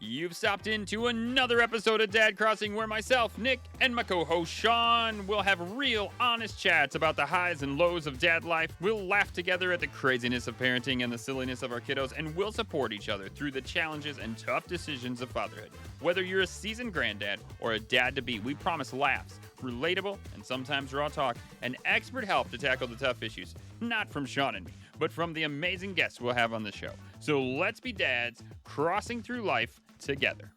You've stopped into another episode of Dad Crossing where myself, Nick, and my co-host Sean will have real, honest chats about the highs and lows of dad life. We'll laugh together at the craziness of parenting and the silliness of our kiddos, and we'll support each other through the challenges and tough decisions of fatherhood. Whether you're a seasoned granddad or a dad-to-be, we promise laughs, relatable, and sometimes raw talk, and expert help to tackle the tough issues. Not from Sean and me, but from the amazing guests we'll have on the show. So let's be dads crossing through life together.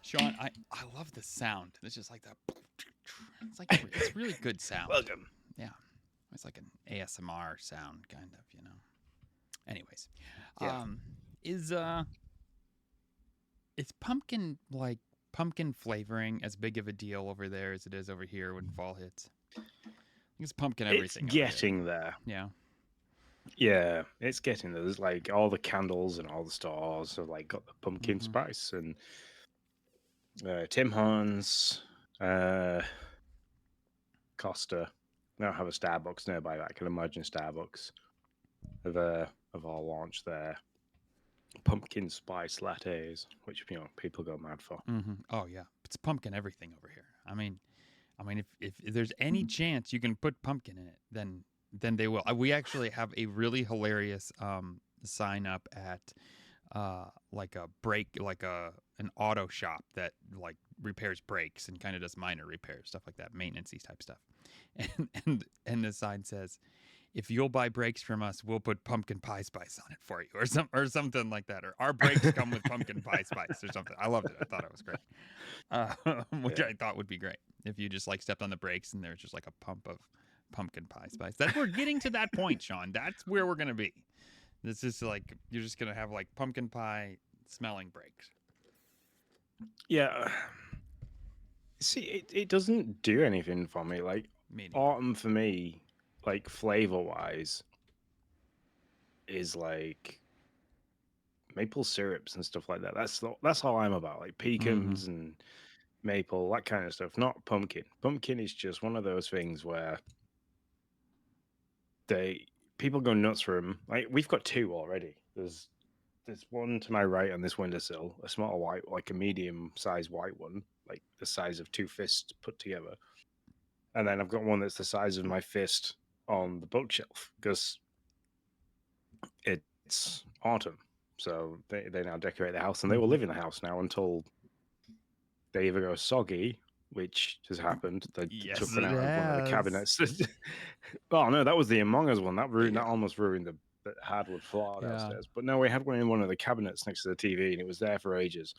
Sean, I love the sound. It's just like that. It's really good sound. Welcome. Yeah. It's like an ASMR sound, kind of, you know. Anyways. Yeah. Is pumpkin flavoring as big of a deal over there as it is over here when fall hits? I think it's pumpkin everything. It's getting there. Yeah. Yeah, it's getting there. There's like all the candles and all the stores have like got the pumpkin spice and Tim Hortons, Costa. I don't have a Starbucks nearby, but I can imagine Starbucks have all launched their pumpkin spice lattes, which people go mad for. Mm-hmm. Oh yeah, it's pumpkin everything over here. I mean, if there's any chance you can put pumpkin in it, then they will. We actually have a really hilarious sign up at an auto shop that like repairs brakes and kind of does minor repairs, stuff like that, maintenance-y type stuff. And the sign says, if you'll buy brakes from us, we'll put pumpkin pie spice on it for you, or something like that. Or our brakes come with pumpkin pie spice or something. I loved it. I thought it was great. Which I thought would be great if you just like stepped on the brakes and there's just like a pump of pumpkin pie spice. We're getting to that point, Sean. That's where we're gonna be. This is like you're just gonna have like pumpkin pie smelling brakes. Yeah. See, it doesn't do anything for me. Like autumn for me, like flavor wise, is like maple syrups and stuff like that. That's all I'm about. Like pecans and maple, that kind of stuff. Not pumpkin. Pumpkin is just one of those things where people go nuts for them. Like we've got two already. There's one to my right on this windowsill, a small white, like a medium-sized white one, like the size of two fists put together. And then I've got one that's the size of my fist on the bookshelf because it's autumn. So they now decorate the house and they will live in the house now until they either go soggy, which has happened. They took one out of one of the cabinets. Oh no, that was the Among Us one. That almost ruined the hardwood floor downstairs. But no, we had one in one of the cabinets next to the TV and it was there for ages.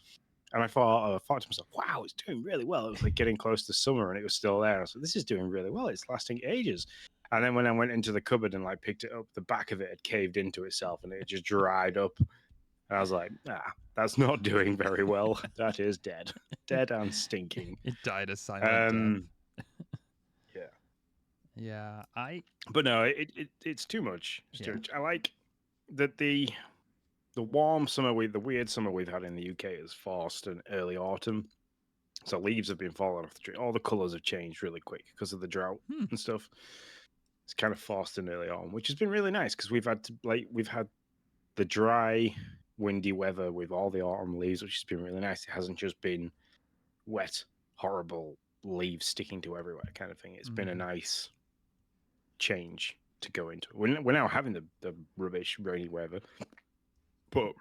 And I thought to myself, wow, it's doing really well. It was like getting close to summer and it was still there. So this is doing really well. It's lasting ages. And then when I went into the cupboard and like picked it up, the back of it had caved into itself and it just dried up. And I was like, that's not doing very well. That is dead. Dead and stinking. It died a silent death. Yeah. Yeah, But no, it's too much. It's too much. I like that the warm summer, the weird summer we've had in the UK has forced an early autumn. So leaves have been falling off the tree. All the colours have changed really quick because of the drought and stuff. It's kind of forced an early autumn, which has been really nice because we've had the dry, windy weather with all the autumn leaves, which has been really nice. It hasn't just been wet, horrible leaves sticking to everywhere kind of thing. It's been a nice change to go into. We're now having the rubbish rainy weather, but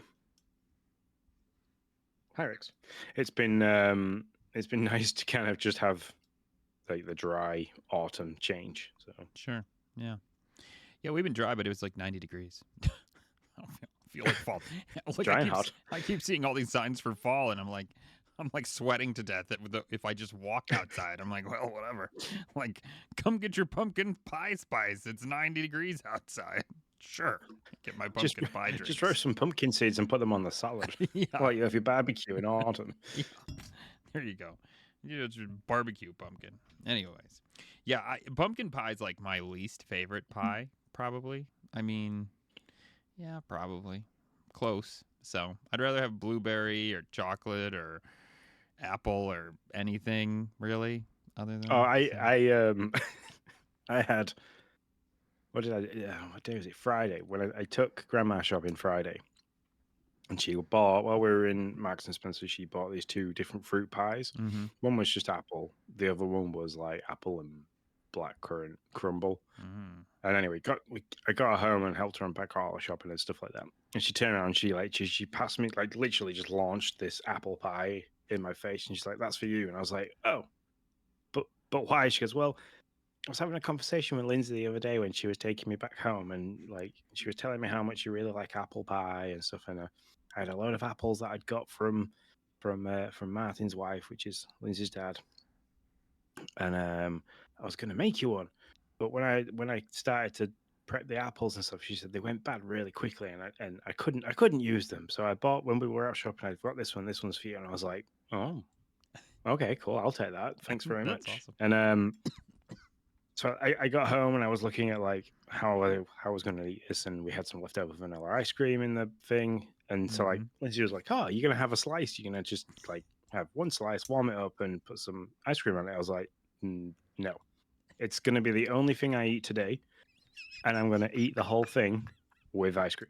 hi Rex. It's been nice to kind of just have like the dry autumn change. So sure, yeah, we've been dry, but it was like 90 degrees. I don't feel like fall. It's dry and hot. I keep seeing all these signs for fall, and I'm like sweating to death if I just walk outside. I'm like, well, whatever. Like, come get your pumpkin pie spice. It's 90 degrees outside. Sure. Get my pumpkin pie drinks. Just roast some pumpkin seeds and put them on the salad. Like if you barbecue in autumn. Yeah. There you go. It's barbecue pumpkin. Anyways. Yeah, pumpkin pie is like my least favorite pie, probably. I mean, yeah, probably. Close. So I'd rather have blueberry or chocolate or apple or anything, really, other than Oh, that. I had, what did I, yeah, what day was it? Friday, when I took Grandma shopping Friday. And she bought, while we were in Marks and Spencer, she bought these 2 different fruit pies. Mm-hmm. One was just apple. The other one was like apple and blackcurrant crumble. Mm-hmm. And anyway, I got her home and helped her unpack all her shopping and stuff like that. And she turned around and she passed me, like literally just launched this apple pie in my face. And she's like, "That's for you." And I was like, "Oh, but why?" She goes, "Well, I was having a conversation with Lindsay the other day when she was taking me back home, and like she was telling me how much you really like apple pie and stuff. And I had a load of apples that I'd got from Martin's wife, which is Lindsay's dad, and I was going to make you one, but when I started to prep the apples and stuff, she said they went bad really quickly, and I couldn't use them. So I bought, when we were out shopping, I got this one. This one's for you, and I was like, oh, okay, cool, I'll take that. Thanks very That's much. awesome. And so I got home and I was looking at like how I was going to eat this, and we had some leftover vanilla ice cream in the thing, and so like Lindsay was like, "Oh, you're gonna have a slice? You're gonna just like have one slice, warm it up, and put some ice cream on it?" I was like, "No, it's gonna be the only thing I eat today, and I'm gonna eat the whole thing with ice cream."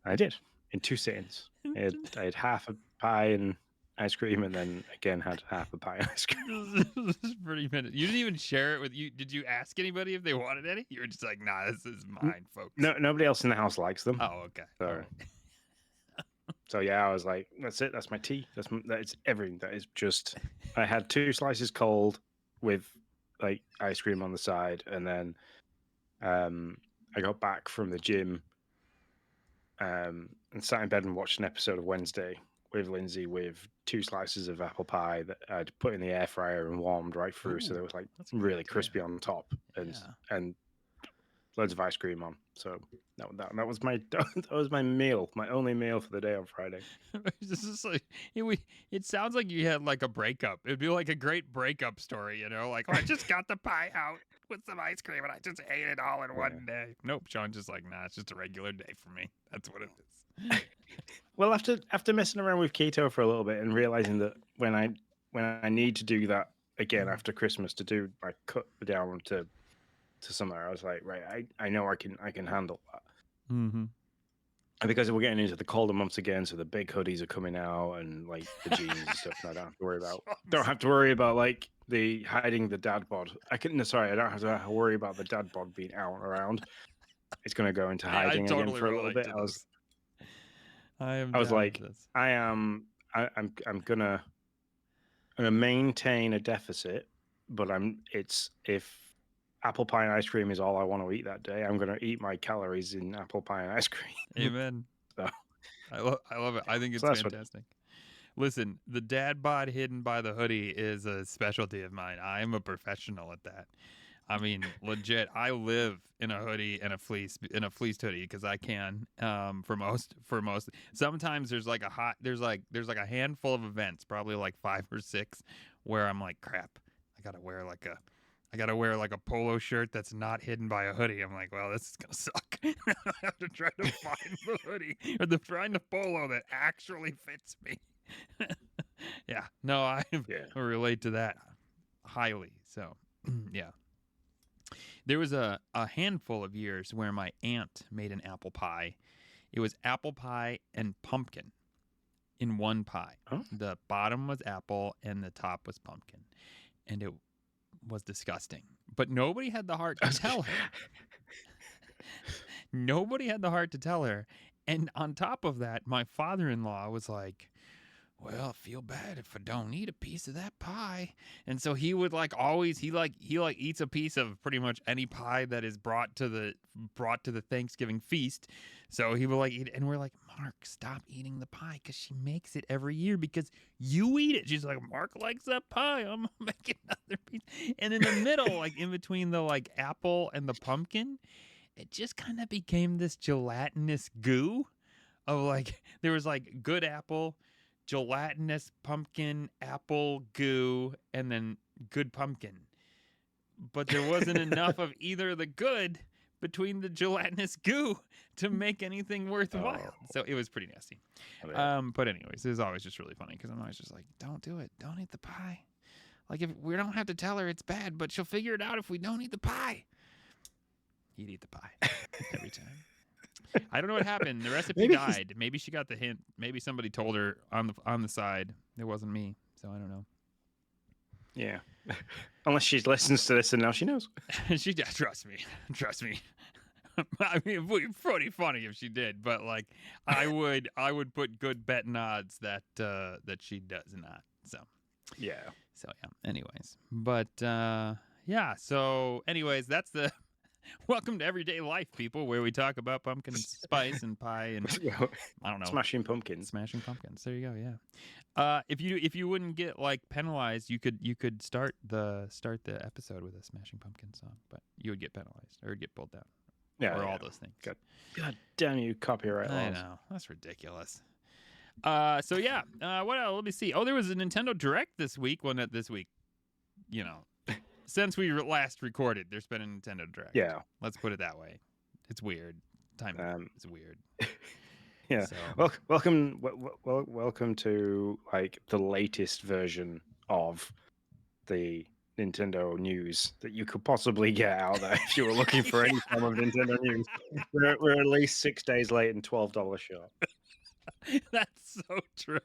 I did in 2 sittings. I had half a pie and ice cream, and then again had half a pie and ice cream. This is pretty minute. You didn't even share it with you. Did you ask anybody if they wanted any? You were just like, "Nah, this is mine, folks." No, nobody else in the house likes them. Oh, okay. So, so yeah, I was like, "That's it. That's my tea. That's everything. That is just." I had 2 slices cold with like ice cream on the side, and then I got back from the gym and sat in bed and watched an episode of Wednesday with Lindsay with 2 slices of apple pie that I'd put in the air fryer and warmed right through, so Ooh, it was like that's really great, crispy on top, and loads of ice cream on. So that was my that was my meal, my only meal for the day on Friday. This is like it sounds like you had like a breakup. It'd be like a great breakup story, you know? Like, "Oh, I just got the pie out with some ice cream and I just ate it all in one day." Nope, Sean's just like, "Nah, it's just a regular day for me." That's what it is. Well, after messing around with keto for a little bit and realizing that when I need to do that again after Christmas to do my cut down to somewhere, I was like, right, I know I can handle that. Mm-hmm. And because we're getting into the colder months again, so the big hoodies are coming out and like the jeans and stuff, and I don't have to worry about like the hiding the dad bod. I don't have to worry about the dad bod being out and around. It's going to go into hiding again for a little bit. I was like, I'm gonna maintain a deficit, but if apple pie and ice cream is all I want to eat that day, I'm gonna eat my calories in apple pie and ice cream. Amen. So, I love it. I think it's fantastic. Listen, the dad bod hidden by the hoodie is a specialty of mine. I am a professional at that. I mean, legit. I live in a hoodie and a fleeced hoodie because I can. For most. Sometimes there's like there's like a handful of events, probably like 5 or 6, where I'm like, crap. I gotta wear like a polo shirt that's not hidden by a hoodie. I'm like, well, this is gonna suck. I have to try to find the hoodie or find the polo that actually fits me. Yeah, no, I relate to that highly. So, yeah. There was a handful of years where my aunt made an apple pie. It was apple pie and pumpkin in one pie. huh? The bottom was apple and the top was pumpkin. And it was disgusting. But nobody had the heart to tell her. Nobody had the heart to tell her. And on top of that, my father-in-law was like, well, I feel bad if I don't eat a piece of that pie. And so he would like always he eats a piece of pretty much any pie that is brought to the Thanksgiving feast. So he would like eat it, and we're like, Mark, stop eating the pie because she makes it every year because you eat it. She's like, Mark likes that pie. I'm making another piece. And in the middle, like in between the like apple and the pumpkin, it just kind of became this gelatinous goo of like there was like good apple, gelatinous pumpkin, apple goo, and then good pumpkin. but there wasn't enough of either of the good between the gelatinous goo to make anything worthwhile. So it was pretty nasty. But anyways, it was always just really funny because I'm always just like, don't do it. Don't eat the pie. Like, if we don't have to tell her it's bad, but she'll figure it out if we don't eat the pie. He'd eat the pie every time. I don't know what happened. The recipe died. Maybe she got the hint. Maybe somebody told her on the side. It wasn't me, so I don't know. Yeah. Unless she listens to this and now she knows. She does. Trust me. Trust me. I mean, it would be pretty funny if she did, but like, I would put good betting odds that she does not. So yeah. Anyways, but yeah. So anyways, that's the. Welcome to Everyday Life, people, where we talk about pumpkin spice and pie and I don't know, smashing pumpkins. Smashing pumpkins. There you go. Yeah. If you wouldn't get like penalized, you could start the episode with a Smashing Pumpkin song, but you would get penalized or get pulled down. Yeah. Or all those things. God damn you, copyright laws. I know, that's ridiculous. So yeah. What else? Let me see. Oh, there was a Nintendo Direct this week. Well, not this week. You know. Since we last recorded, there's been a Nintendo Direct. Yeah. Let's put it that way. It's weird. Time is weird. Yeah. So. Welcome to like the latest version of the Nintendo news that you could possibly get out there if you were looking for any form of Nintendo news. We're at least 6 days late and $12 short. That's so true.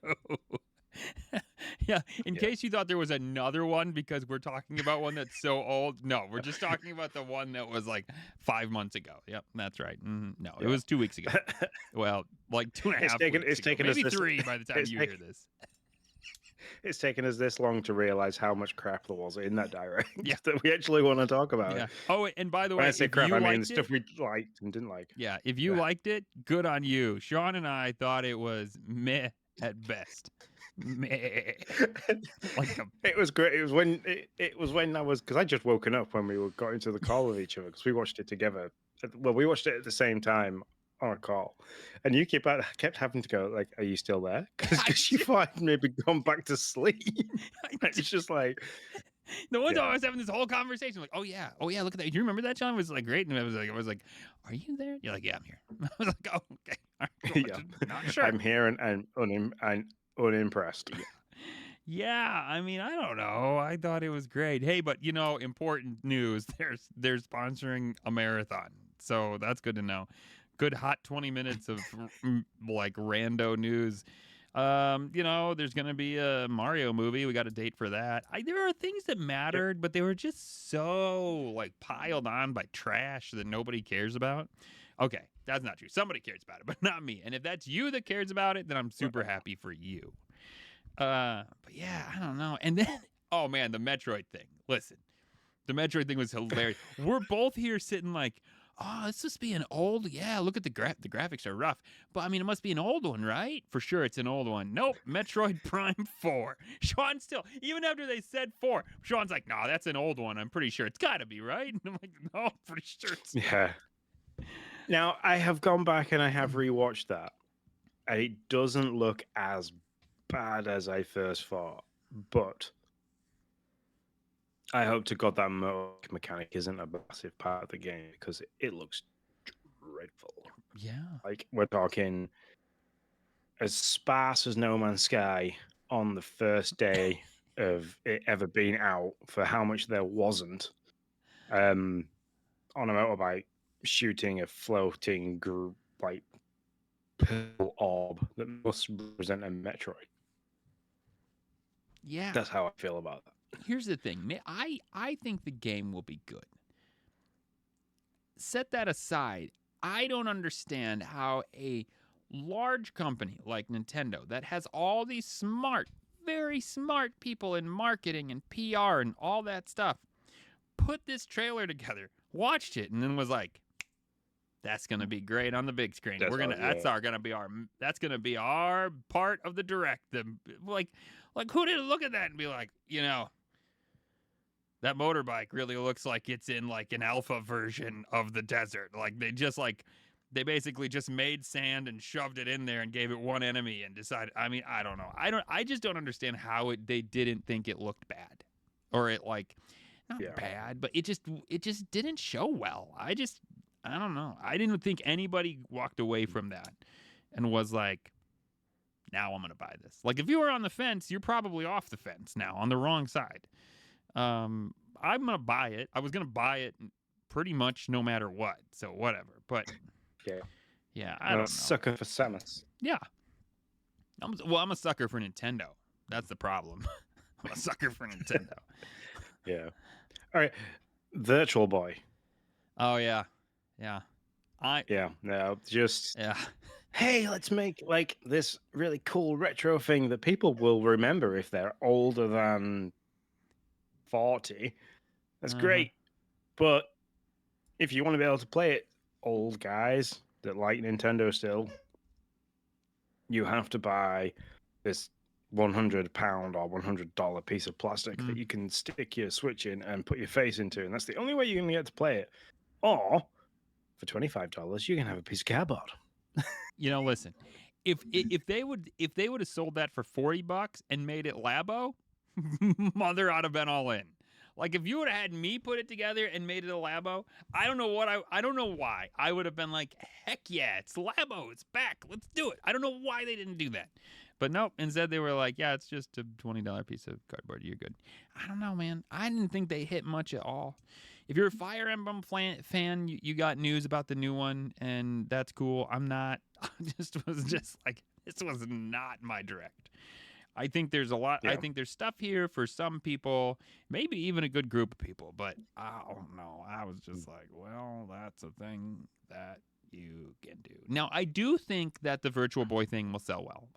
Yeah, in case you thought there was another one because we're talking about one that's so old. No, we're just talking about the one that was like 5 months ago. Yep, that's right. No, it was 2 weeks ago. Well, like 2.5 weeks ago. It's taken maybe us 3 by the time you hear this. It's taken us this long to realize how much crap there was in that direct that we actually want to talk about. Yeah. Oh, and by the way, when I say crap, I mean stuff we liked and didn't like. Yeah, if you liked it, good on you. Sean and I thought it was meh at best. It was great. It was when I was because I just woken up when we got into the call with each other because we watched it together. Well, we watched it at the same time on a call, and you kept having to go like, "Are you still there?" Because you thought I'd maybe gone back to sleep. It's just like the one time I was having this whole conversation, like, oh yeah, look at that. Do you remember that, John? It was like great, and I was like, are you there? You're like, yeah, I'm here. I was like, oh, okay. Yeah, not sure. I'm here and unimpressed. Yeah, I mean, I don't know. I thought it was great. Hey, but important news. They're sponsoring a marathon, so that's good to know. Good hot 20 minutes of like rando news. There's gonna be a Mario movie. We got a date for that. There are things that mattered, but they were just so like piled on by trash that nobody cares about. Okay, that's not true. Somebody cares about it, but not me. And if that's you that cares about it, then I'm super happy for you. But yeah, I don't know. And then, oh man, the Metroid thing. Listen, the Metroid thing was hilarious. We're both here sitting like, oh, this must be an old. Yeah, look at the graphics are rough, but I mean, it must be an old one, right? For sure, it's an old one. Nope, Metroid Prime 4. Sean still, even after they said 4, Sean's like, no, that's an old one. I'm pretty sure it's got to be, right? And I'm like, no, I'm pretty sure it's. Yeah. Now I have gone back and I have rewatched that, and it doesn't look as bad as I first thought, but I hope to God that mechanic isn't a massive part of the game because it looks dreadful. Yeah. Like, we're talking as sparse as No Man's Sky on the first day of it ever being out for how much there wasn't on a motorbike shooting a floating like purple orb that must represent a Metroid. Yeah. That's how I feel about that. Here's the thing. I think the game will be good. Set that aside. I don't understand how a large company like Nintendo that has all these smart, very smart people in marketing and PR and all that stuff put this trailer together, watched it, and then was like, that's gonna be great on the big screen. That's gonna be our part of the direct. Like who didn't look at that and be like, that motorbike really looks like it's in like an alpha version of the desert. Like they basically just made sand and shoved it in there and gave it one enemy and decided. I mean, I don't know. I just don't understand how they didn't think it looked bad, or it like not bad, but it just didn't show well. I don't know. I didn't think anybody walked away from that and was like, now I'm going to buy this. Like, if you were on the fence, you're probably off the fence now, on the wrong side. I'm going to buy it. I was going to buy it pretty much no matter what, so whatever. But, yeah, I don't know. Sucker for Samus. Yeah. I'm a sucker for Nintendo. That's the problem. I'm a sucker for Nintendo. Yeah. All right. Virtual Boy. Oh, yeah. Yeah. Hey, let's make like this really cool retro thing that people will remember if they're older than 40. That's great. But if you want to be able to play it, old guys that like Nintendo still, you have to buy this £100 or $100 piece of plastic that you can stick your Switch in and put your face into, and that's the only way you're going to get to play it. Or for $25, you can have a piece of cardboard. Listen, if they would have sold that for $40 and made it Labo, mother ought to have been all in. Like, if you would have had me put it together and made it a Labo, I don't know why. I would have been like, heck yeah, it's Labo, it's back, let's do it. I don't know why they didn't do that. But nope, instead they were like, yeah, it's just a $20 piece of cardboard, you're good. I don't know, man. I didn't think they hit much at all. If you're a Fire Emblem fan, you got news about the new one, and that's cool. I'm not. I was just like, this was not my direct. I think there's a lot. Yeah. I think there's stuff here for some people, maybe even a good group of people. But I don't know. I was just like, well, that's a thing that you can do. Now, I do think that the Virtual Boy thing will sell well.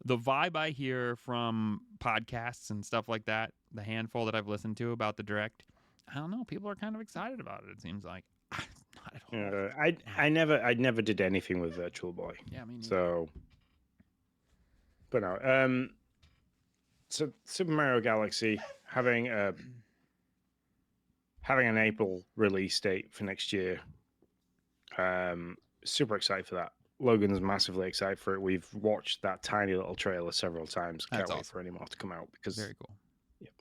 The vibe I hear from podcasts and stuff like that, the handful that I've listened to about the direct, I don't know. People are kind of excited about it. It seems like not at all. I never did anything with Virtual Boy. Yeah, me neither. So, but no. So Super Mario Galaxy having an April release date for next year. Super excited for that. Logan's massively excited for it. We've watched that tiny little trailer several times. Can't wait for any more to come out because very cool. Yep.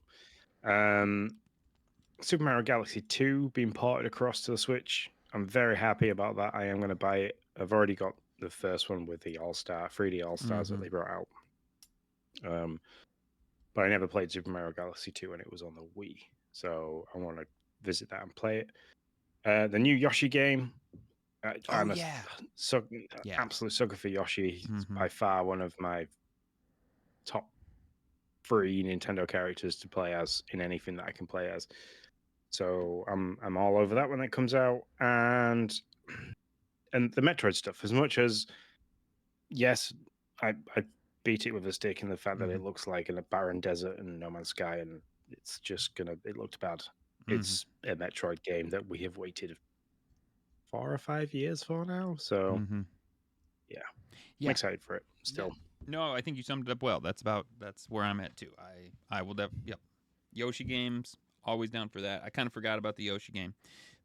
Super Mario Galaxy 2 being ported across to the Switch. I'm very happy about that. I am going to buy it. I've already got the first one with the 3D All-Stars that they brought out. But I never played Super Mario Galaxy 2 when it was on the Wii. So I want to visit that and play it. The new Yoshi game. I'm absolute sucker for Yoshi. He's by far one of my top 3 Nintendo characters to play as in anything that I can play as. So I'm all over that when it comes out. And the Metroid stuff, as much as yes, I beat it with a stick in the fact that it looks like in a barren desert and No Man's Sky, and it's just it looked bad. It's a Metroid game that we have waited 4 or 5 years for now. So yeah, I'm excited for it still. Yeah. No, I think you summed it up well. That's where I'm at too. I will Yoshi games, always down for that. I kind of forgot about the Yoshi game.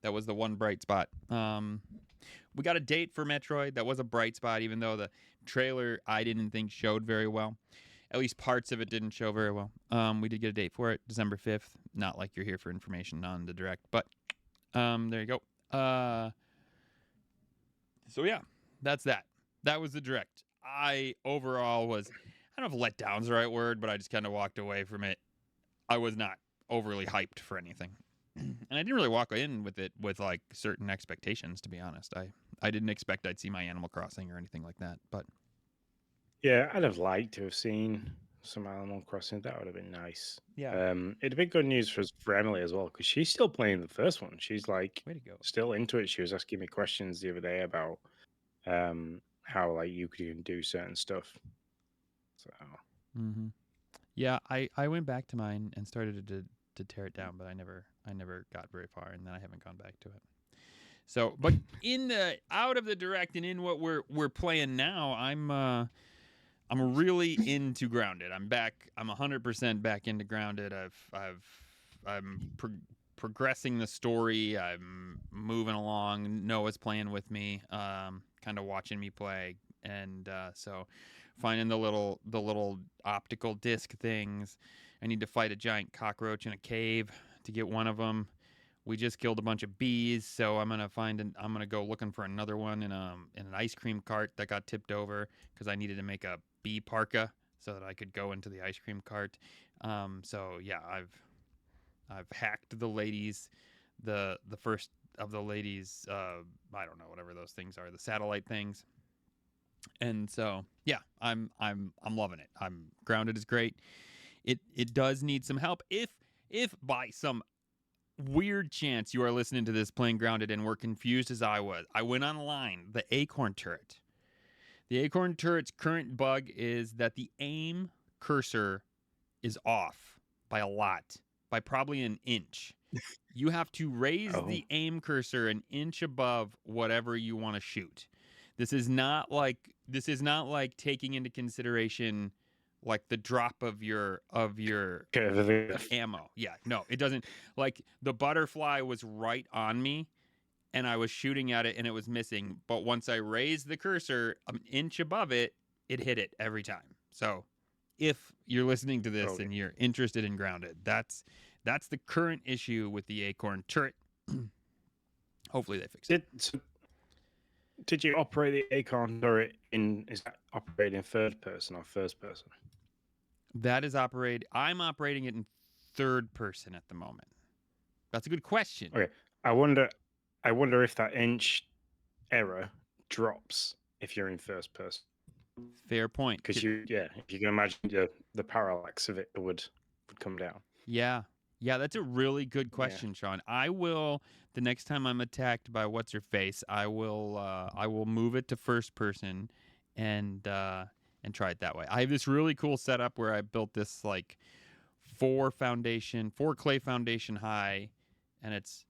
That was the one bright spot. We got a date for Metroid. That was a bright spot, even though the trailer I didn't think showed very well. At least parts of it didn't show very well. We did get a date for it, December 5th. Not like you're here for information on the direct, but there you go. So yeah, that's that. That was the direct. I overall was, I don't know if let down's the right word, but I just kind of walked away from it. I was not overly hyped for anything. And I didn't really walk in with it with like certain expectations, to be honest. I didn't expect I'd see my Animal Crossing or anything like that, but yeah, I'd have liked to have seen some Animal Crossing. That would have been nice. Yeah. It'd be good news for Emily as well, because she's still playing the first one. She's like way to go. Still into it. She was asking me questions the other day about how like you can do certain stuff. So yeah, I went back to mine and started to tear it down, but I never got very far, and then I haven't gone back to it. So, but out of the direct and in what we're playing now, I'm really into Grounded. I'm back. I'm 100% back into Grounded. I'm progressing the story. I'm moving along. Noah's playing with me, kind of watching me play, and so finding the little optical disc things. I need to fight a giant cockroach in a cave to get one of them. We just killed a bunch of bees, so I'm gonna go looking for another one in an ice cream cart that got tipped over because I needed to make a bee parka so that I could go into the ice cream cart. So yeah, I've hacked the ladies, the first of the ladies. I don't know, whatever those things are, the satellite things. And so yeah, I'm loving it. Grounded is great. It does need some help. If by some weird chance you are listening to this playing Grounded and were confused as I was, I went online. The Acorn Turret. The Acorn Turret's current bug is that the aim cursor is off by a lot, by probably an inch. You have to raise the aim cursor an inch above whatever you want to shoot. This is not like taking into consideration like the drop of your ammo. Yeah, no, it doesn't. Like the butterfly was right on me and I was shooting at it and it was missing, but once I raised the cursor an inch above it, it hit it every time. So if you're listening to this and you're interested in Grounded, that's the current issue with the Acorn Turret. Hopefully they fix it. Did you operate the Acorn Turret is that operating in third person or first person? I'm operating it in third person at the moment. That's a good question. Okay. I wonder if that inch error drops if you're in first person. Fair point. Because if you can imagine the parallax of it would come down. Yeah, that's a really good question, Sean. I will, the next time I'm attacked by what's her face, I will move it to first person and try it that way. I have this really cool setup where I built this like 4 clay foundation high, and it's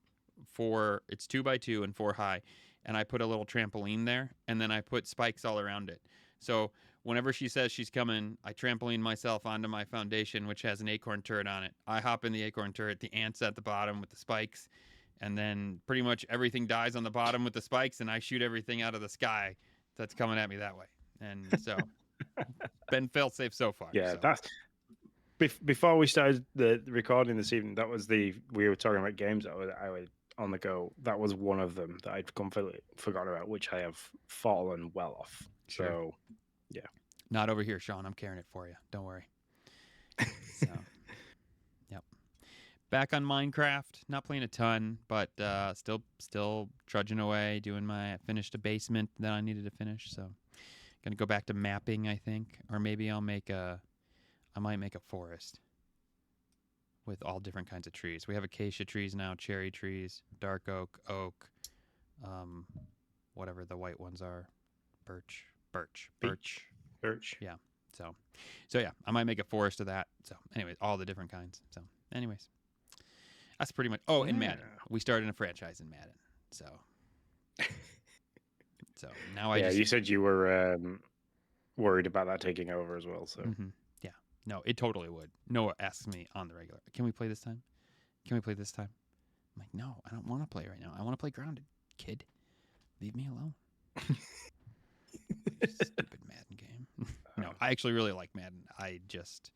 2x2 and 4 high, and I put a little trampoline there, and then I put spikes all around it. So whenever she says she's coming, I trampoline myself onto my foundation, which has an Acorn Turret on it. I hop in the Acorn Turret, the ant's at the bottom with the spikes, and then pretty much everything dies on the bottom with the spikes, and I shoot everything out of the sky that's coming at me that way. And so, been fail-safe so far. Yeah, so. that's... Before we started the recording this evening, we were talking about games that I was on the go. That was one of them that I'd completely forgot about, which I have fallen well off. Sure. So, yeah. Not over here, Sean. I'm carrying it for you. Don't worry. So, yep. Back on Minecraft. Not playing a ton, but still trudging away. Finished a basement that I needed to finish. So, gonna go back to mapping, I think, or maybe I might make a forest with all different kinds of trees. We have acacia trees now, cherry trees, dark oak, whatever the white ones are, birch. Yeah. So yeah, I might make a forest of that. So anyways, all the different kinds. So anyways, that's pretty much. Oh, in Madden, we started a franchise in Madden. So now you said you were worried about that taking over as well. So. Mm-hmm. No, it totally would. Noah asks me on the regular, can we play this time? I'm like, no, I don't want to play right now. I want to play Grounded. Kid, leave me alone. Stupid Madden game. No, I actually really like Madden. I just...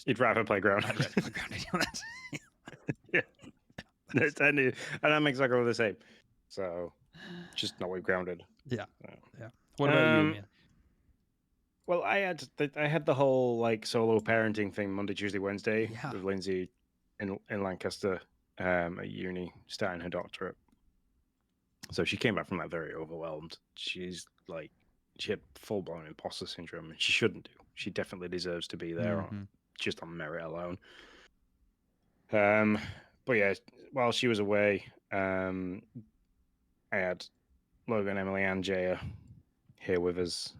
You'd rather play Grounded. I'd rather play Grounded. Yeah. And I'm exactly the same. So, just not with Grounded. Yeah. Yeah. What about you, man? Well, I had the whole like solo parenting thing Monday, Tuesday, Wednesday with Lindsay in Lancaster at uni, starting her doctorate. So she came back from that very overwhelmed. She had full-blown imposter syndrome, and she shouldn't do. She definitely deserves to be there just on merit alone. But yeah, while she was away, I had Logan, Emily, and Jaya here with us.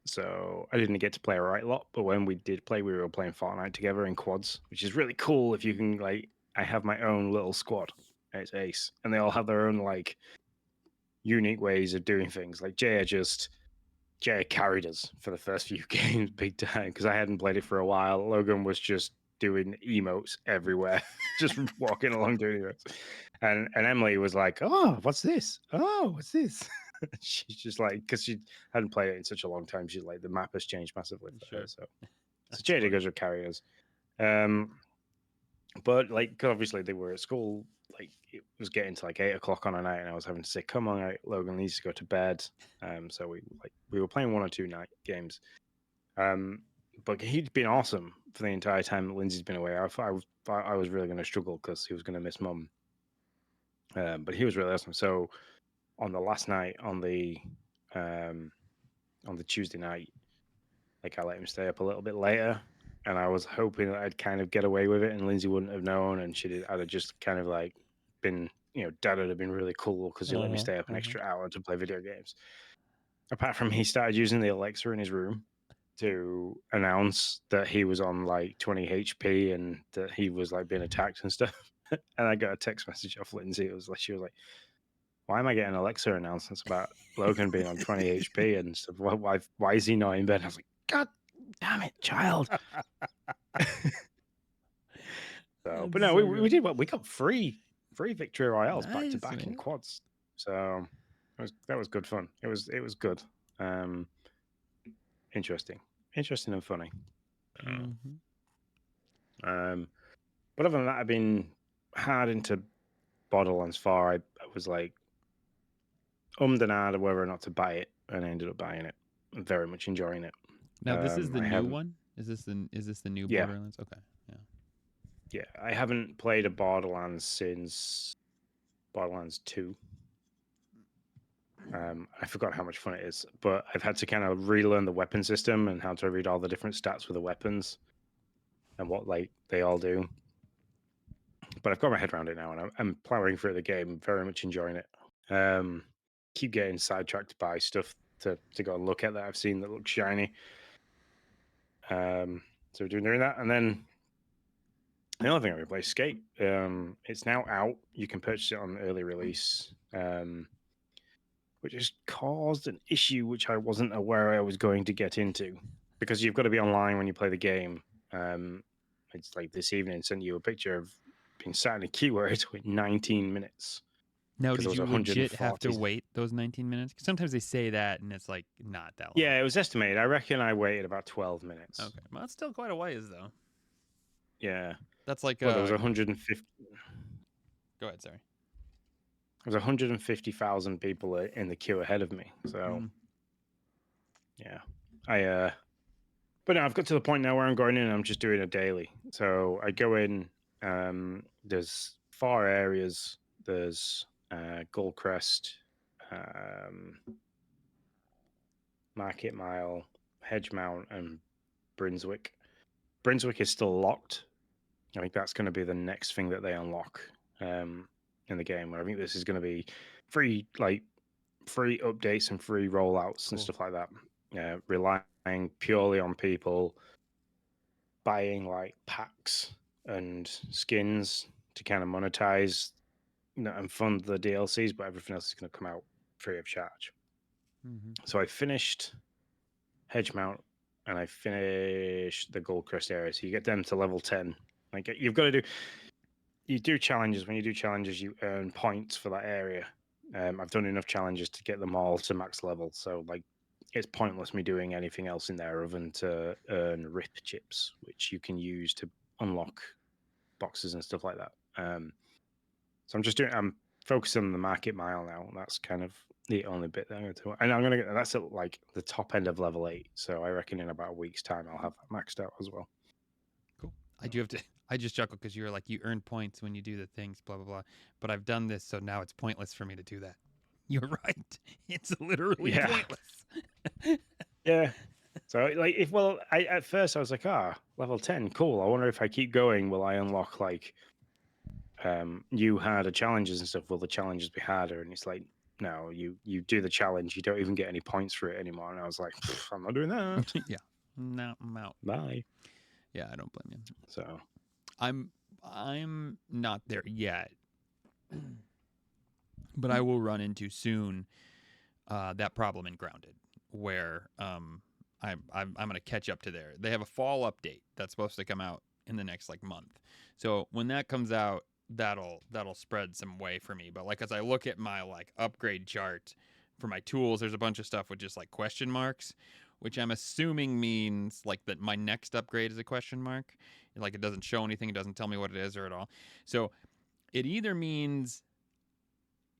So I didn't get to play a right lot, but when we did play, we were playing Fortnite together in quads, which is really cool. If you can, I have my own little squad. It's ace, and they all have their own unique ways of doing things. Like Jaya carried us for the first few games big time because I hadn't played it for a while. Logan was just doing emotes everywhere, just walking along doing emotes, and Emily was like, "Oh, what's this? Oh, what's this?" She's just because she hadn't played it in such a long time. She's like, the map has changed massively for her. So Jada goes with carriers. But like, 'cause obviously they were at school. Like it was getting to like 8 o'clock on a night, and I was having to say, "Come on, Logan needs to go to bed." So we were playing 1 or 2 night games. But he'd been awesome for the entire time that Lindsay's been away. I was really going to struggle because he was going to miss mum. But he was really awesome. So on the last night, on the Tuesday night, like I let him stay up a little bit later, and I was hoping that I'd kind of get away with it, and Lindsay wouldn't have known, and I'd have just kind of like been, Dad would have been really cool because he let me stay up an extra hour to play video games. Apart from he started using the Alexa in his room to announce that he was on like 20 HP and that he was like being attacked and stuff. And I got a text message off Lindsay. She was like, "Why am I getting Alexa announcements about Logan being on 20 HP and stuff? Why is he not in bed?" I was like, "God damn it, child!" So, but no, we did what we got free victory royales back to back in quads. So that was good fun. It was good. Interesting and funny. But other than that, I've been hard into Borderlands 4. I was like and ahed whether or not to buy it, and I ended up buying it. I'm very much enjoying it. Now this is the new one? Is this the new Borderlands? Okay. Yeah, I haven't played a Borderlands since Borderlands 2. I forgot how much fun it is, but I've had to kind of relearn the weapon system and how to read all the different stats for the weapons and what like they all do. But I've got my head around it now, and I'm plowing through the game, very much enjoying it. Keep getting sidetracked by stuff to go and look at that I've seen that looks shiny. So we're doing that, and then the only thing I've been playing is Skate. It's now out. You can purchase it on early release, which has caused an issue which I wasn't aware I was going to get into, because you've got to be online when you play the game. It's like this evening sent you a picture of being sat in a queue where it's wait 19 minutes. Now, did you legit have to wait those 19 minutes? Because sometimes they say that, and it's like not that long. Yeah, it was estimated. I reckon I waited about 12 minutes. Okay, well, that's still quite a ways, though. Yeah. That's like... Well, there was 150... Go ahead, sorry. There was 150,000 people in the queue ahead of me, so... Yeah. But no, I've got to the point now where I'm going in and I'm just doing a daily. So I go in, there's 4 areas. There's Goldcrest, Market Mile, Hedgemount, and Brinswick. Brinswick is still locked. I think that's going to be the next thing that they unlock in the game. I think this is going to be free updates and free rollouts and stuff like that. Relying purely on people buying like packs and skins to kind of monetize and fund the DLCs, but everything else is going to come out free of charge. So I finished Hedgemount and I finished the Goldcrest area. So you get them to level 10. Like you've got to do challenges. When you do challenges, you earn points for that area. I've done enough challenges to get them all to max level. So like it's pointless me doing anything else in there other than to earn RIP chips, which you can use to unlock boxes and stuff like that. So I'm focusing on the Market Mile now. That's kind of the only bit that I'm going to, and I'm going to get that's at like the top end of level 8. So I reckon in about a week's time I'll have that maxed out as well. Cool. I just chuckle because you were like, you earn points when you do the things, blah blah blah. But I've done this, so now it's pointless for me to do that. You're right. It's literally pointless. Yeah. So like at first I was like, level 10, cool. I wonder if I keep going, will I unlock like new harder challenges and stuff? Will the challenges be harder? And it's like, no, you do the challenge, you don't even get any points for it anymore. And I was like, I'm not doing that. Yeah. No, I'm out. Bye. Yeah, I don't blame you. So I'm not there yet. But I will run into soon that problem in Grounded, where I'm going to catch up to there. They have a fall update that's supposed to come out in the next like month. So when that comes out, that'll spread some way for me. But like as I look at my like upgrade chart for my tools, there's a bunch of stuff with just like question marks, which I'm assuming means like that my next upgrade is a question mark. Like it doesn't show anything, it doesn't tell me what it is or at all. So it either means,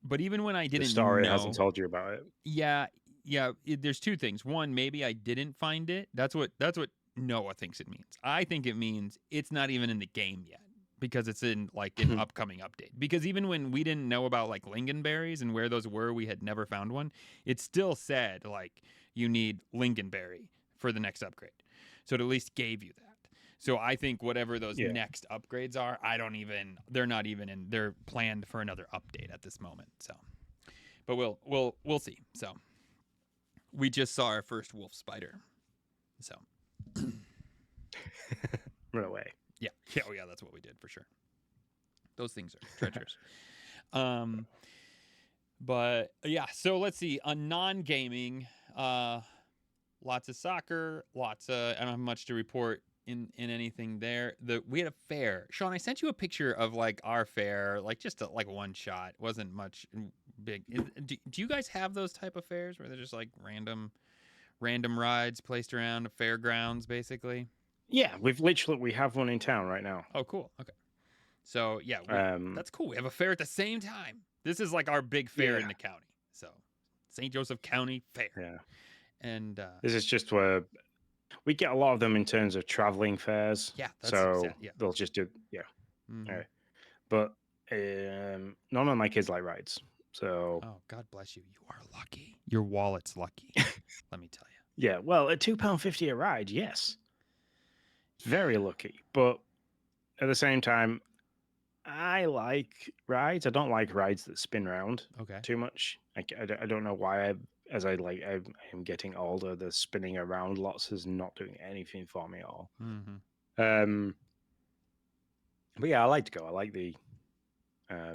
but even when I The didn't story know, hasn't told you about it. yeah, there's two things. One, maybe I didn't find it. That's what Noah thinks it means. I think it means it's not even in the game yet because it's in like an upcoming update. Because even when we didn't know about like lingonberries and where those were, we had never found one. It still said like you need lingonberry for the next upgrade. So it at least gave you that. So I think whatever those next upgrades are, they're not even in, they're planned for another update at this moment. So, but we'll see. So we just saw our first wolf spider. So run away. Yeah. Oh yeah, that's what we did for sure. Those things are treacherous. But yeah, so let's see. On non-gaming, lots of soccer, I don't have much to report in anything there. We had a fair. Sean, I sent you a picture of like our fair, like just like one shot. It wasn't much big. Do you guys have those type of fairs where they're just like random rides placed around fairgrounds basically? Yeah, we have one in town right now. Oh, cool. Okay. So yeah, that's cool. We have a fair at the same time. This is like our big fair in the county. So St. Joseph County Fair. Yeah. And this is just where we get a lot of them in terms of traveling fairs. Yeah. They'll just do Mm-hmm. All right. But none of my kids like rides. So oh, God bless you. You are lucky. Your wallet's lucky. Let me tell you. Yeah. Well, at £2.50 a ride, yes. Very lucky. But at the same time, I like rides. I don't like rides that spin around too much. I don't know why. As I am getting older, the spinning around lots is not doing anything for me at all. Mm-hmm. But yeah, I like to go. I like the I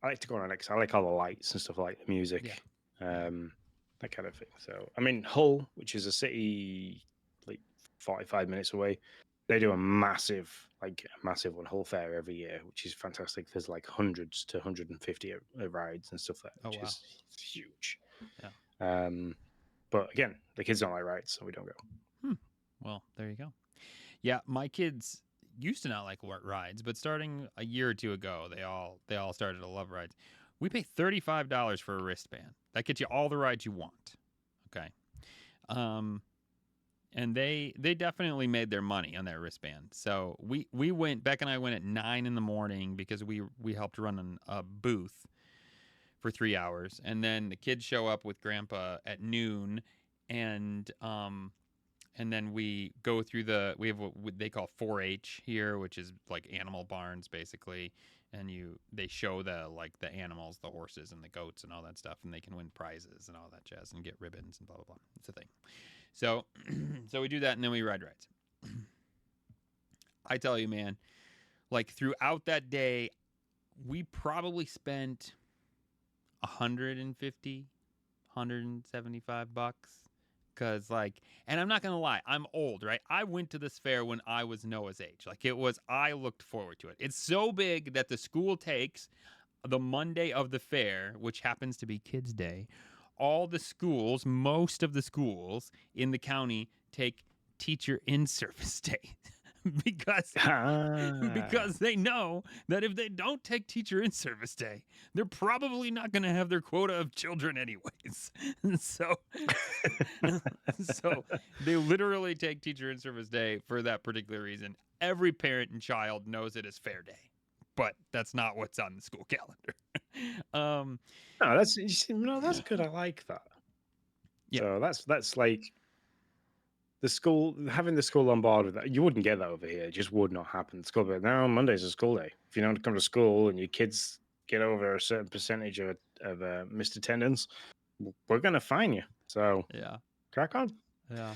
like to go on it. I like all the lights and stuff, like the music, that kind of thing. So I mean, Hull, which is a city like 45 minutes away, they do a massive one, Hull Fair, every year, which is fantastic. There's like hundreds to 150 rides and stuff like that, which is huge. Yeah. But again, the kids don't like rides, so we don't go. Well, there you go. Yeah, my kids used to not like rides, but starting a year or two ago, they all started to love rides. We pay $35 for a wristband. That gets you all the rides you want. Okay. And they definitely made their money on that wristband. So we went, Beck and I went at 9 a.m. because we helped run a booth for 3 hours, and then the kids show up with Grandpa at noon, and then we go through we have what they call 4-H here, which is like animal barns basically, and they show the animals, the horses and the goats and all that stuff, and they can win prizes and all that jazz and get ribbons and blah blah blah. It's a thing. So so we do that, and then we ride rides. I tell you, man, like throughout that day, we probably spent $150, $175. Cause and I'm not gonna lie, I'm old, right? I went to this fair when I was Noah's age. I looked forward to it. It's so big that the school takes the Monday of the fair, which happens to be Kids Day. Most of the schools in the county take Teacher in Service Day. because they know that if they don't take Teacher in Service Day, they're probably not going to have their quota of children anyways. so they literally take Teacher in Service Day for that particular reason. Every parent and child knows it is Fair Day, but that's not what's on the school calendar. That's good. I like that. Yeah. So that's like the school, having the school on board with that. You wouldn't get that over here. It just would not happen. School, but now Monday's a school day. If you don't come to school and your kids get over a certain percentage of missed attendance, we're gonna fine you. So yeah, crack on. Yeah.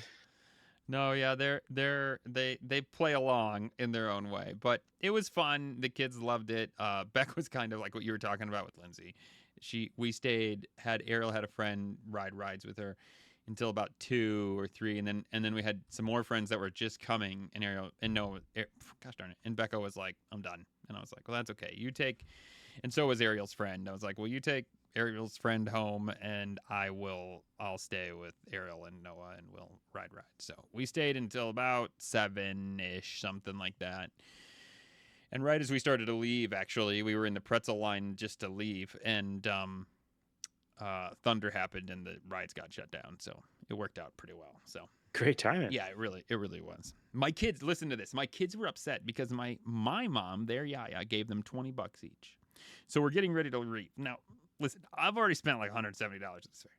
No, yeah, they play along in their own way, but it was fun. The kids loved it. Beck was kind of like what you were talking about with Lindsay. Ariel had a friend ride rides with her until about 2 or 3, and then we had some more friends that were just coming, and Ariel and Noah, gosh darn it, and Becca was like, I'm done. And I was like, well, that's okay. You take, and so was Ariel's friend. I was like, well, you take Ariel's friend home, and I'll stay with Ariel and Noah, and we'll ride. So we stayed until about 7-ish, something like that. And right as we started to leave, actually, we were in the pretzel line just to leave, and thunder happened, and the rides got shut down. So it worked out pretty well. So Great timing. yeah, it really was. My kids, listen to this. My kids were upset because my mom, their yaya, gave them $20 each. So we're getting ready to leave. Now, listen, I've already spent like $170 at this fair.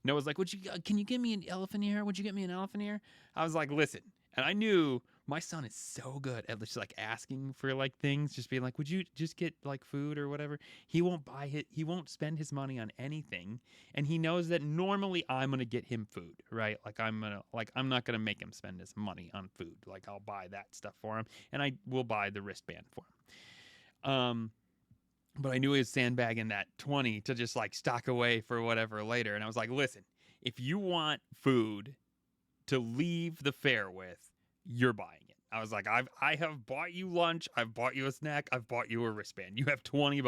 Noah's like, can you give me an elephant ear? Would you get me an elephant ear? I was like, listen. And I knew my son is so good at just like asking for like things, just being like, would you just get like food or whatever? He won't buy it. He won't spend his money on anything. And he knows that normally I'm going to get him food, right? Like I'm not going to make him spend his money on food. Like I'll buy that stuff for him, and I will buy the wristband for him. But I knew he was sandbagging that 20 to just like stock away for whatever later. And I was like, listen, if you want food to leave the fair with, you're buying it. I was like, I have bought you lunch. I've bought you a snack. I've bought you a wristband. You have $20.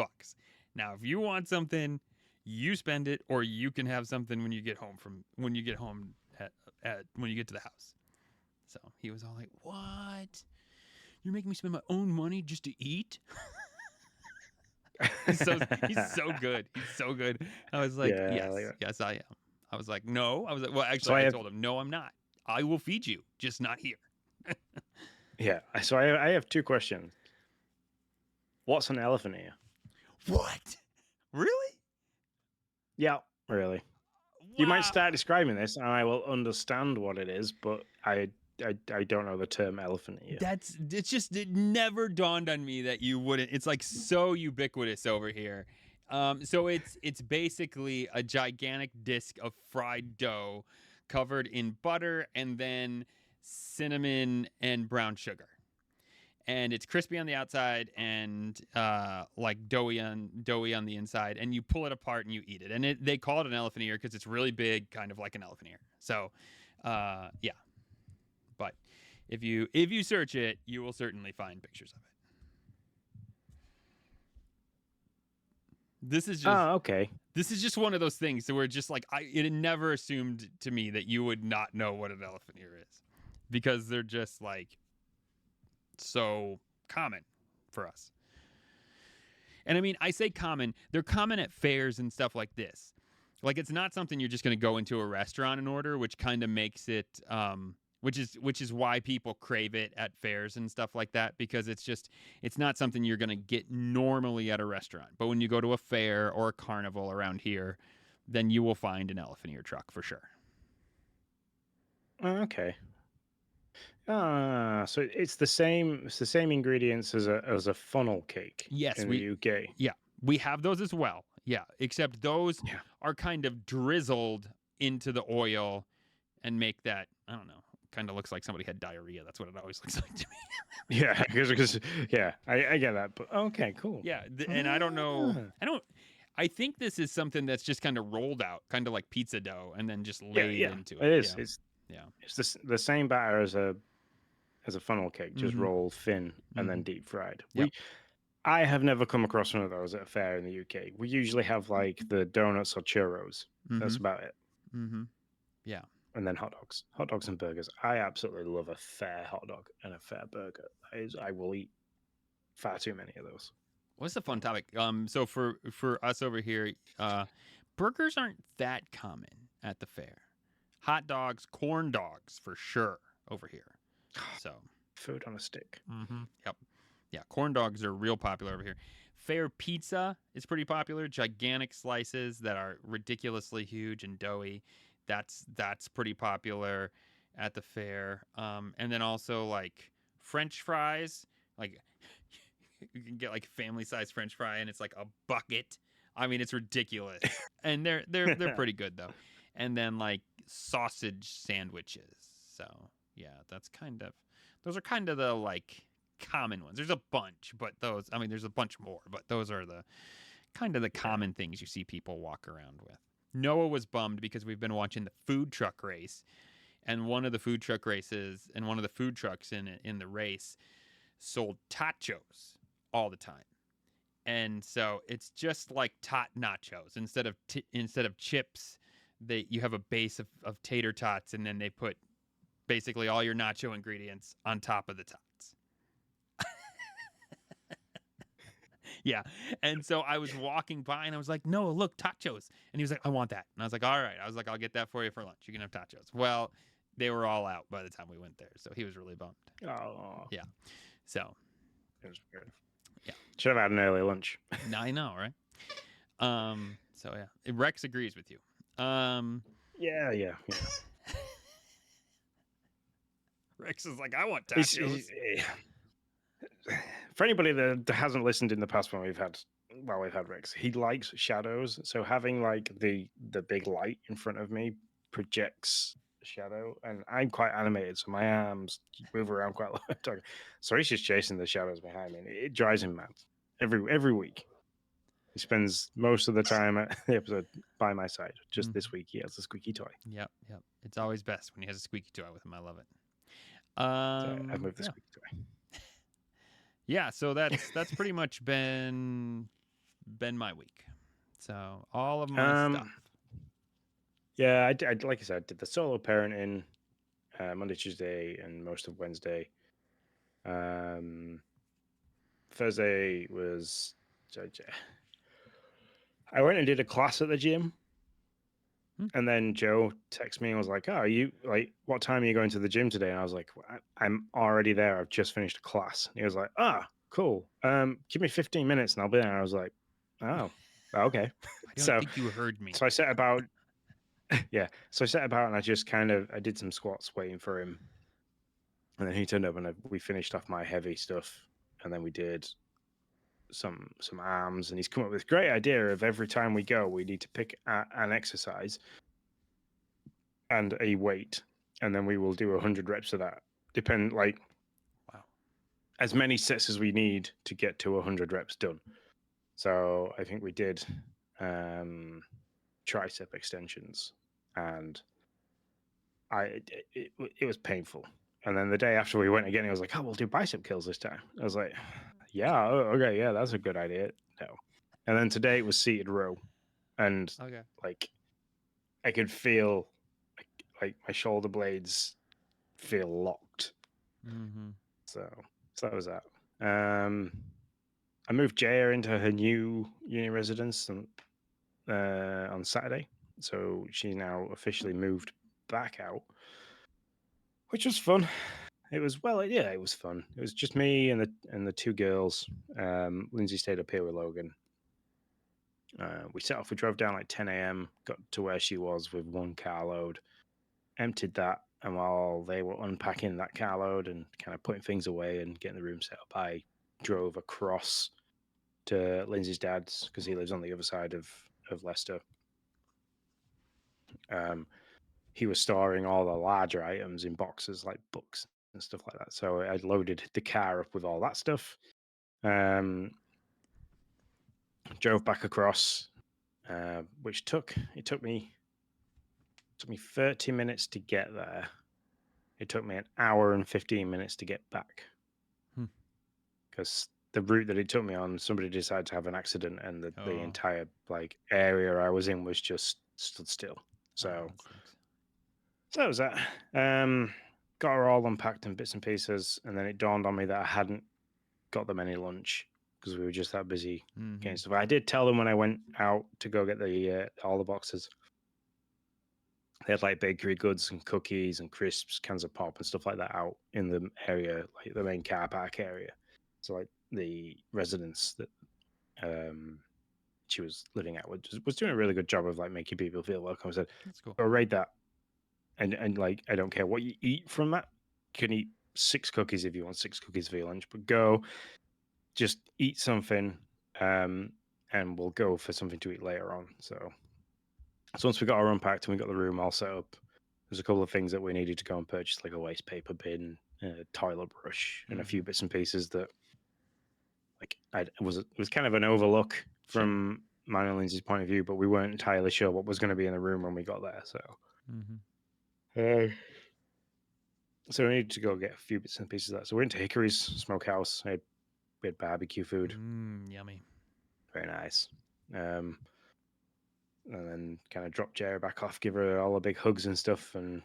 Now, if you want something, you spend it, or you can have something when you get home when you get to the house. So he was all like, what? You're making me spend my own money just to eat? he's so good. He's so good. I was like, yes, I am. I was like, no. I was like, well, actually, I told him, no, I'm not. I will feed you, just not here. Yeah. So I have 2 questions. What's an elephant ear? What? Really? Yeah, really. Wow. You might start describing this, and I will understand what it is, but I don't know the term elephant ear. It never dawned on me that you wouldn't. It's like so ubiquitous over here. So it's basically a gigantic disc of fried dough covered in butter and then cinnamon and brown sugar. And it's crispy on the outside and like doughy on the inside. And you pull it apart and you eat it. And they call it an elephant ear because it's really big, kind of like an elephant ear. So, yeah. But if you search it, you will certainly find pictures of it. This is just okay. This is just one of those things where just like it had never assumed to me that you would not know what an elephant ear is, because they're just like so common for us. And I mean, I say common, they're common at fairs and stuff like this. Like it's not something you're just going to go into a restaurant and order, which kind of makes it which is why people crave it at fairs and stuff like that, because it's not something you're going to get normally at a restaurant. But when you go to a fair or a carnival around here, then you will find an elephant ear truck for sure. Okay. So it's the same ingredients as a funnel cake. Yes, in the UK. Yeah, we have those as well. Yeah, except those are kind of drizzled into the oil and make that, I don't know, kind of looks like somebody had diarrhea. That's what it always looks like to me. Yeah, because I get that. But okay, cool. Yeah, and I don't know. I think this is something that's just kind of rolled out, kind of like pizza dough, and then just laid into it. It is. Yeah. It's the same batter as a funnel cake, just rolled thin and then deep fried. Yep. I have never come across one of those at a fair in the UK. We usually have like the donuts or churros. That's about it. Yeah. And then hot dogs and burgers. I absolutely love a fair hot dog and a fair burger. I will eat far too many of those. What's a fun topic? So for us over here, burgers aren't that common at the fair. Hot dogs, corn dogs for sure over here. So food on a stick. Yep. Yeah, corn dogs are real popular over here. Fair pizza is pretty popular. Gigantic slices that are ridiculously huge and doughy. That's pretty popular at the fair. And then also like French fries, like you can get like family-sized French fry and it's like a bucket. I mean, it's ridiculous. And they're pretty good though. And then like sausage sandwiches. So yeah, those are kind of the like common ones. There's a bunch, but there's a bunch more, but those are the kind of the common things you see people walk around with. Noah was bummed because we've been watching the food truck race, and one of the food truck races and one of the food trucks in the race sold tachos all the time. And so it's just like tot nachos. Instead of chips, you have a base of tater tots, and then they put basically all your nacho ingredients on top of the tots. Yeah. And so I was walking by and I was like, "No, look, tachos." And he was like, "I want that." And I was like, "All right." I was like, "I'll get that for you for lunch. You can have tachos." Well, they were all out by the time we went there, so he was really bummed. Oh, yeah. So, it was weird. Yeah. Should have had an early lunch. I know, right? So yeah, Rex agrees with you. Yeah. Rex is like, "I want tachos." For anybody that hasn't listened in the past when we've had Rex, he likes shadows. So having like the big light in front of me projects shadow, and I'm quite animated, so my arms move around quite a lot. So he's just chasing the shadows behind me. And it drives him mad every week. He spends most of the time at the episode by my side. Just this week, he has a squeaky toy. Yep. It's always best when he has a squeaky toy with him. I love it. So I've moved the squeaky toy. Yeah, so that's pretty much been my week. So all of my stuff. Yeah, I like I said, I did the solo parenting Monday, Tuesday, and most of Wednesday. Thursday was I went and did a class at the gym, and then Joe texted me and was like, "Oh, are you like, what time are you going to the gym today?" And I was like, "I'm already there. I've just finished a class." And he was like, "Ah, cool. Give me 15 minutes and I'll be there." And I was like, "Oh, okay." I don't think you heard me. So I set about. Yeah, so I set about and I did some squats waiting for him, and then he turned up and we finished off my heavy stuff, and then we did some arms, and he's come up with this great idea of every time we go, we need to pick an exercise and a weight, and then we will do 100 reps of that. Wow, as many sets as we need to get to 100 reps done. So I think we did tricep extensions, and it was painful. And then the day after we went again, he was like, "Oh, we'll do bicep curls this time." I was like, "Yeah, okay, yeah, that's a good idea." No. And then today it was seated row, and like I could feel like my shoulder blades feel locked. So that was that. I moved Jaya into her new uni residence on Saturday, so she now officially moved back out, which was fun. It was it was fun. It was just me and the two girls. Lindsay stayed up here with Logan. We set off. We drove down like 10 a.m. Got to where she was with one carload, emptied that, and while they were unpacking that carload and kind of putting things away and getting the room set up, I drove across to Lindsay's dad's because he lives on the other side of Leicester. He was storing all the larger items in boxes like books and stuff like that. So I loaded the car up with all that stuff. Drove back across, which took me 30 minutes to get there. It took me an hour and 15 minutes to get back. Because the route that it took me on, somebody decided to have an accident, and the entire like area I was in was just stood still. So that was that. Got her all unpacked in bits and pieces, and then it dawned on me that I hadn't got them any lunch because we were just that busy getting stuff. I did tell them when I went out to go get all the boxes. They had like bakery goods and cookies and crisps, cans of pop and stuff like that out in the area, like the main car park area. So like the residents that she was living at was doing a really good job of like making people feel welcome. I said, "That's cool. Go rate that, and like I don't care what you eat from that. You can eat 6 cookies if you want 6 cookies for your lunch, but go just eat something, and we'll go for something to eat later on." So once we got our unpacked and we got the room all set up, there's a couple of things that we needed to go and purchase, like a waste paper bin, a toilet brush, and a few bits and pieces that like it was kind of an overlook from mine and Lindsay's point of view, but we weren't entirely sure what was going to be in the room when we got there. So so we needed to go get a few bits and pieces of that. So we're into Hickory's Smokehouse. We We had barbecue food. Yummy. Very nice. And then kind of dropped Jerry back off, give her all the big hugs and stuff, and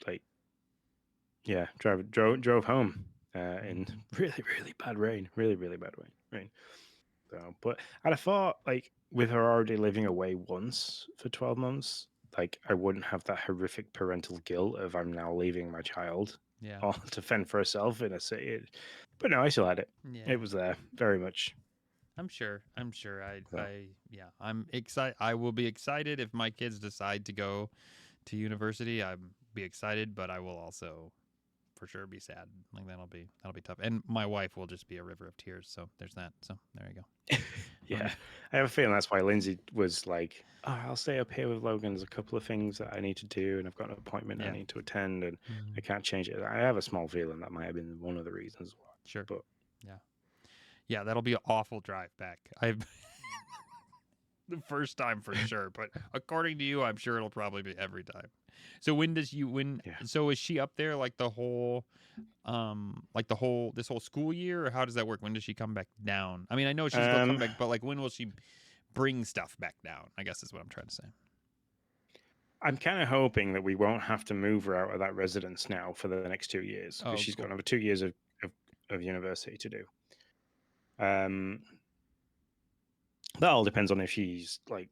like, yeah, drove home in really, really bad rain. Really, really bad rain. So, but I'd have thought, like, with her already living away once for 12 months, like, I wouldn't have that horrific parental guilt of I'm now leaving my child all to fend for herself in a city. But no, I still had it. Yeah. It was there very much. I'm sure. I'm excited. I will be excited if my kids decide to go to university. I'll be excited, but I will also for sure be sad. Like that'll be tough. And my wife will just be a river of tears. So there's that. So there you go. Yeah. I have a feeling that's why Lindsay was like, oh, I'll stay up here with Logan. There's a couple of things that I need to do, and I've got an appointment I need to attend, and I can't change it. I have a small feeling that might have been one of the reasons why. Sure. But yeah, that'll be an awful drive back. I've the first time for sure, but according to you, I'm sure it'll probably be every time. So so is she up there like this whole school year, or how does that work? When does she come back down? I mean, I know she's still come back, but like when will she bring stuff back down? I guess is what I'm trying to say. I'm kind of hoping that we won't have to move her out of that residence now for the next 2 years, because she's got another 2 years of university to do. That all depends on if she's like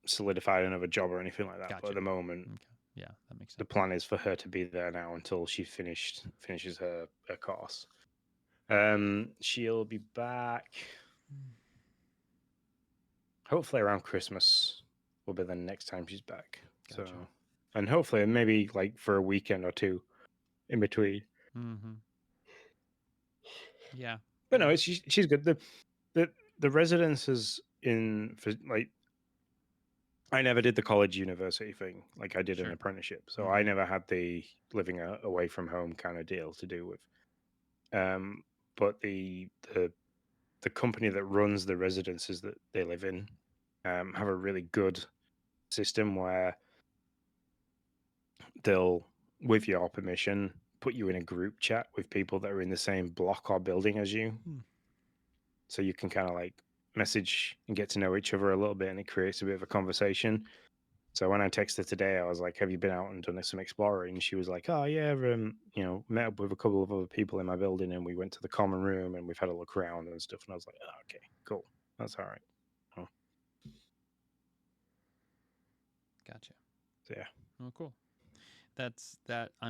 solidified another job or anything like that. Gotcha. But at the moment, yeah, that makes sense. The plan is for her to be there now until she finishes her course. She'll be back hopefully around Christmas will be the next time she's back. Gotcha. So, and hopefully maybe like for a weekend or two in between. Yeah. But no, she's good. The residences for like, I never did the college university thing. Like I did an apprenticeship, so I never had the living away from home kind of deal to do with. But the company that runs the residences that they live in have a really good system where they'll, with your permission, put you in a group chat with people that are in the same block or building as you. So you can kind of like message and get to know each other a little bit, and it creates a bit of a conversation. So when I texted her today, I was like, have you been out and done some exploring? And she was like, oh yeah, met up with a couple of other people in my building, and we went to the common room and we've had a look around and stuff. And I was like, oh, okay, cool. That's all right. Oh. Gotcha. So yeah. Oh, cool.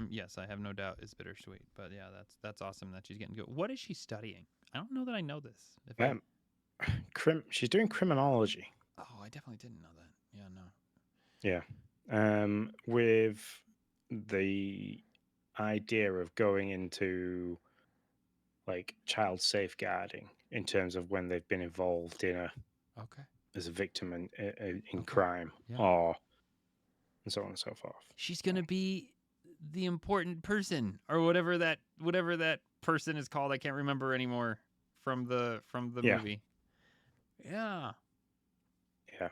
Yes, I have no doubt it's bittersweet, but yeah, that's awesome that she's getting good. What is she studying? I don't know that I know this. She's doing criminology. Oh, I definitely didn't know that. Yeah, no. Yeah. With the idea of going into like child safeguarding in terms of when they've been involved in as a victim in crime or and so on and so forth. She's gonna be the important person or whatever that person is called. I can't remember anymore from the movie. Yeah. Yeah.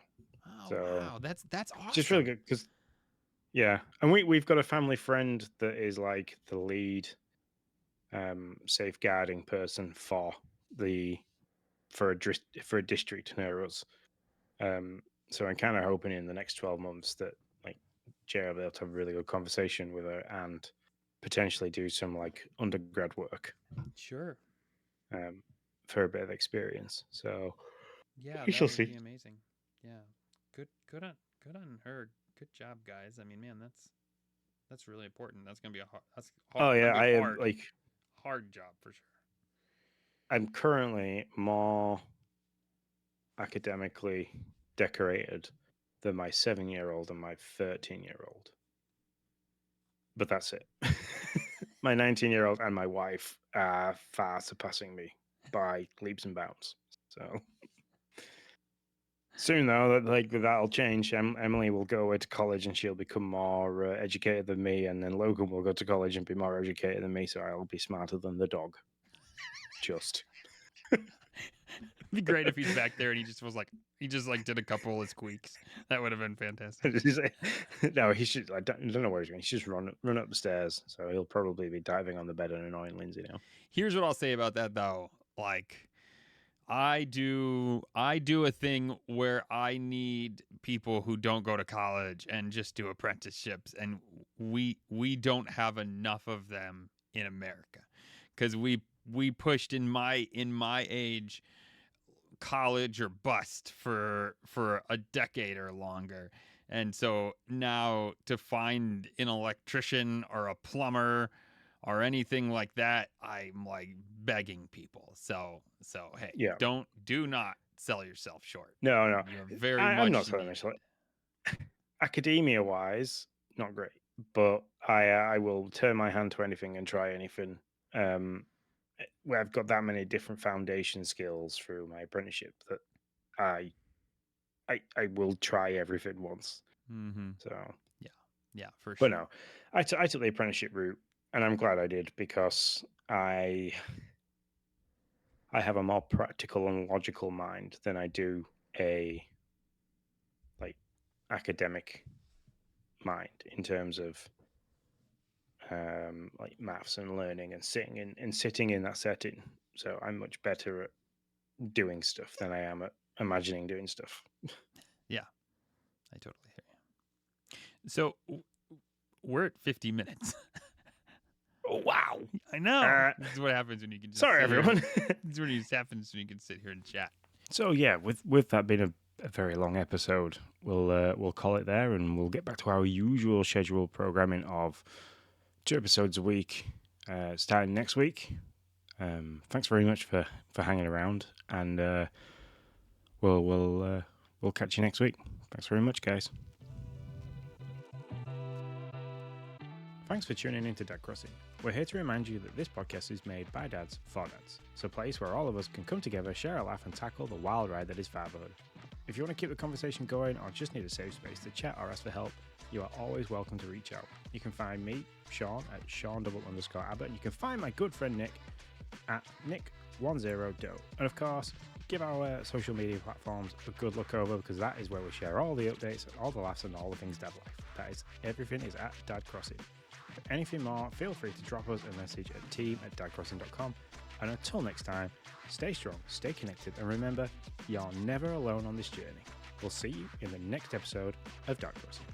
Oh, so, wow, that's awesome. Just really good because and we've got a family friend that is like the lead safeguarding person for a district near us. So I'm kind of hoping in the next 12 months that like Jerry will be able to have a really good conversation with her and potentially do some like undergrad work. Sure. For a bit of experience. So yeah, that would be amazing. Yeah. Good on her. Good job, guys. I mean, man, that's really important. That's gonna be hard. Oh yeah, I am hard job for sure. I'm currently more academically decorated than my 7-year-old and my 13-year-old. But that's it. My 19-year-old and my wife are far surpassing me by leaps and bounds. So soon, though, that'll change. Emily will go away to college and she'll become more educated than me, and then Logan will go to college and be more educated than me, so I'll be smarter than the dog. Just. It'd be great if he's back there and he just did a couple of squeaks. That would have been fantastic. No, he should. I don't know where he's going. He should just run up the stairs. So he'll probably be diving on the bed and annoying Lindsay now. Here's what I'll say about that, though. Like, I do a thing where I need people who don't go to college and just do apprenticeships, and we don't have enough of them in America, because we pushed in my age college or bust for a decade or longer. And so now to find an electrician or a plumber or anything like that, I'm like begging people. So hey, Yeah. do not sell yourself short. No. You're very much I'm not selling myself. Academia wise, not great, but I will turn my hand to anything and try anything. Where I've got that many different foundation skills through my apprenticeship that I will try everything once. Mm-hmm. So yeah, for but sure. no, I took the apprenticeship route, and I'm glad I did, because I have a more practical and logical mind than I do a like academic mind in terms of like maths and learning and sitting in that setting. So I'm much better at doing stuff than I am at imagining doing stuff. Yeah, I totally hear you. So we're at 50 minutes. Oh, wow. I know. This is what happens when you can just Sorry, everyone. This is what happens when you can sit here and chat. So yeah, with that being a very long episode, we'll call it there, and we'll get back to our usual scheduled programming of 2 episodes a week, starting next week. Thanks very much for hanging around, and we'll catch you next week. Thanks very much, guys. Thanks for tuning in to Dad Crossing. We're here to remind you that this podcast is made by dads for dads. It's a place where all of us can come together, share a laugh, and tackle the wild ride that is fatherhood. If you want to keep the conversation going or just need a safe space to chat or ask for help, you are always welcome to reach out. You can find me, Sean, at Sean_Abbott, and you can find my good friend Nick at Nick10Do. And of course, give our social media platforms a good look over, because that is where we share all the updates, all the laughs, and all the things dad life. That is, everything is at Dad Crossing. For anything more, feel free to drop us a message at team@dadcrossing.com. And until next time, stay strong, stay connected, and remember, you're never alone on this journey. We'll see you in the next episode of Dad Crossing.